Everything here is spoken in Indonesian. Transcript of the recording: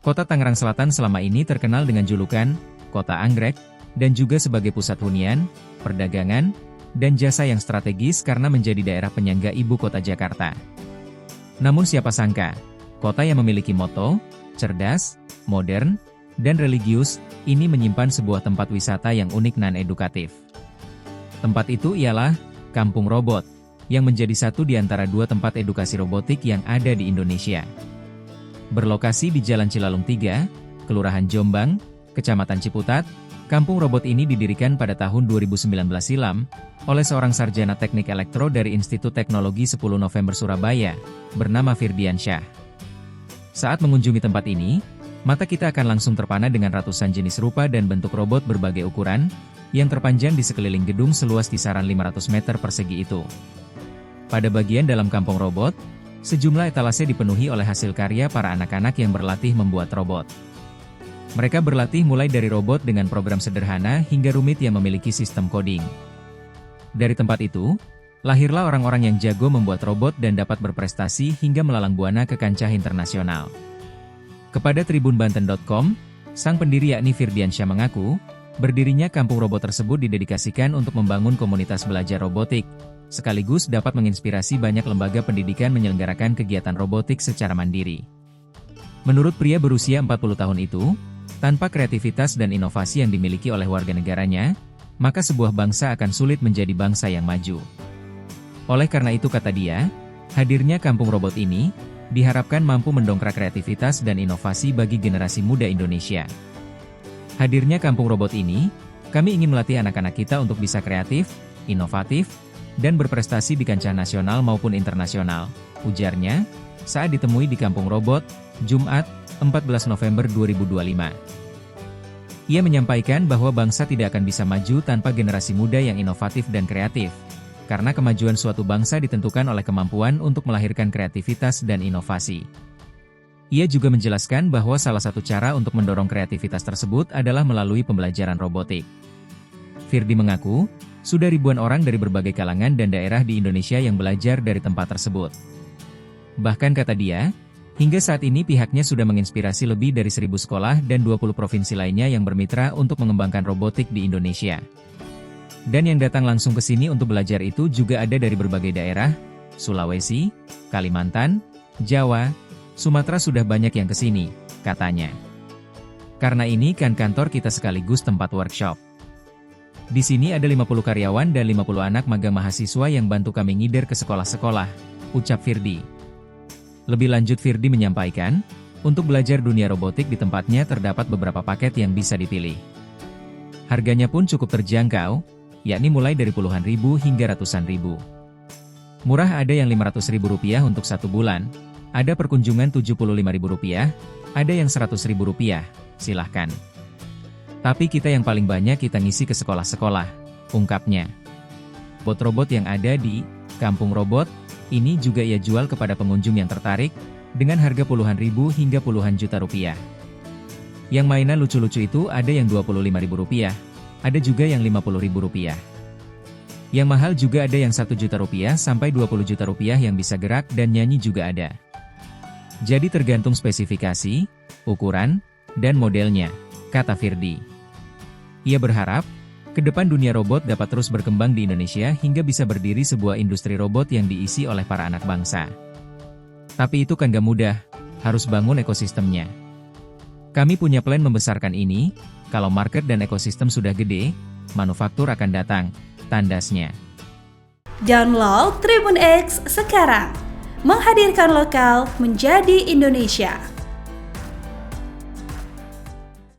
Kota Tangerang Selatan selama ini terkenal dengan julukan Kota Anggrek, dan juga sebagai pusat hunian, perdagangan, dan jasa yang strategis karena menjadi daerah penyangga ibu kota Jakarta. Namun siapa sangka, kota yang memiliki moto, cerdas, modern, dan religius, ini menyimpan sebuah tempat wisata yang unik dan edukatif. Tempat itu ialah Kampung Robot, yang menjadi satu di antara dua tempat edukasi robotik yang ada di Indonesia. Berlokasi di Jalan Cilalung 3, Kelurahan Jombang, Kecamatan Ciputat, Kampung Robot ini didirikan pada tahun 2019 silam, oleh seorang sarjana teknik elektro dari Institut Teknologi 10 November Surabaya, bernama Firdiansyah. Saat mengunjungi tempat ini, mata kita akan langsung terpana dengan ratusan jenis rupa dan bentuk robot berbagai ukuran, yang terpanjang di sekeliling gedung seluas kisaran 500 meter persegi itu. Pada bagian dalam Kampung Robot, sejumlah etalase dipenuhi oleh hasil karya para anak-anak yang berlatih membuat robot. Mereka berlatih mulai dari robot dengan program sederhana hingga rumit yang memiliki sistem coding. Dari tempat itu, lahirlah orang-orang yang jago membuat robot dan dapat berprestasi hingga melalang buana ke kancah internasional. Kepada tribunbanten.com, sang pendiri yakni Firdiansyah mengaku, berdirinya Kampung Robot tersebut didedikasikan untuk membangun komunitas belajar robotik, sekaligus dapat menginspirasi banyak lembaga pendidikan menyelenggarakan kegiatan robotik secara mandiri. Menurut pria berusia 40 tahun itu, tanpa kreativitas dan inovasi yang dimiliki oleh warga negaranya, maka sebuah bangsa akan sulit menjadi bangsa yang maju. Oleh karena itu kata dia, hadirnya Kampung Robot ini, diharapkan mampu mendongkrak kreativitas dan inovasi bagi generasi muda Indonesia. Hadirnya Kampung Robot ini, kami ingin melatih anak-anak kita untuk bisa kreatif, inovatif, dan berprestasi di kancah nasional maupun internasional, ujarnya, saat ditemui di Kampung Robot, Jumat, 14 November 2025. Ia menyampaikan bahwa bangsa tidak akan bisa maju tanpa generasi muda yang inovatif dan kreatif, karena kemajuan suatu bangsa ditentukan oleh kemampuan untuk melahirkan kreativitas dan inovasi. Ia juga menjelaskan bahwa salah satu cara untuk mendorong kreativitas tersebut adalah melalui pembelajaran robotik. Firdi mengaku, sudah ribuan orang dari berbagai kalangan dan daerah di Indonesia yang belajar dari tempat tersebut. Bahkan kata dia, hingga saat ini pihaknya sudah menginspirasi lebih dari 1.000 sekolah dan 20 provinsi lainnya yang bermitra untuk mengembangkan robotik di Indonesia. Dan yang datang langsung ke sini untuk belajar itu juga ada dari berbagai daerah, Sulawesi, Kalimantan, Jawa, Sumatera sudah banyak yang ke sini, katanya. Karena ini kan kantor kita sekaligus tempat workshop. Di sini ada 50 karyawan dan 50 anak magang mahasiswa yang bantu kami ngider ke sekolah-sekolah, ucap Firdi. Lebih lanjut Firdi menyampaikan, untuk belajar dunia robotik di tempatnya terdapat beberapa paket yang bisa dipilih. Harganya pun cukup terjangkau, yakni mulai dari puluhan ribu hingga ratusan ribu. Murah ada yang Rp500.000 untuk 1 bulan, ada perkunjungan Rp75.000, ada yang Rp100.000, silahkan. Tapi kita yang paling banyak kita ngisi ke sekolah-sekolah, ungkapnya. Robot-robot yang ada di Kampung Robot, ini juga ia jual kepada pengunjung yang tertarik, dengan harga puluhan ribu hingga puluhan juta rupiah. Yang mainan lucu-lucu itu ada yang Rp25.000, ada juga yang Rp50.000. Yang mahal juga ada yang Rp1.000.000 sampai Rp20.000 yang bisa gerak dan nyanyi juga ada. Jadi tergantung spesifikasi, ukuran, dan modelnya, kata Firdi. Ia berharap, ke depan dunia robot dapat terus berkembang di Indonesia hingga bisa berdiri sebuah industri robot yang diisi oleh para anak bangsa. Tapi itu kan gak mudah, harus bangun ekosistemnya. Kami punya plan membesarkan ini, kalau market dan ekosistem sudah gede, manufaktur akan datang, tandasnya. Download Tribun X sekarang, menghadirkan lokal menjadi Indonesia.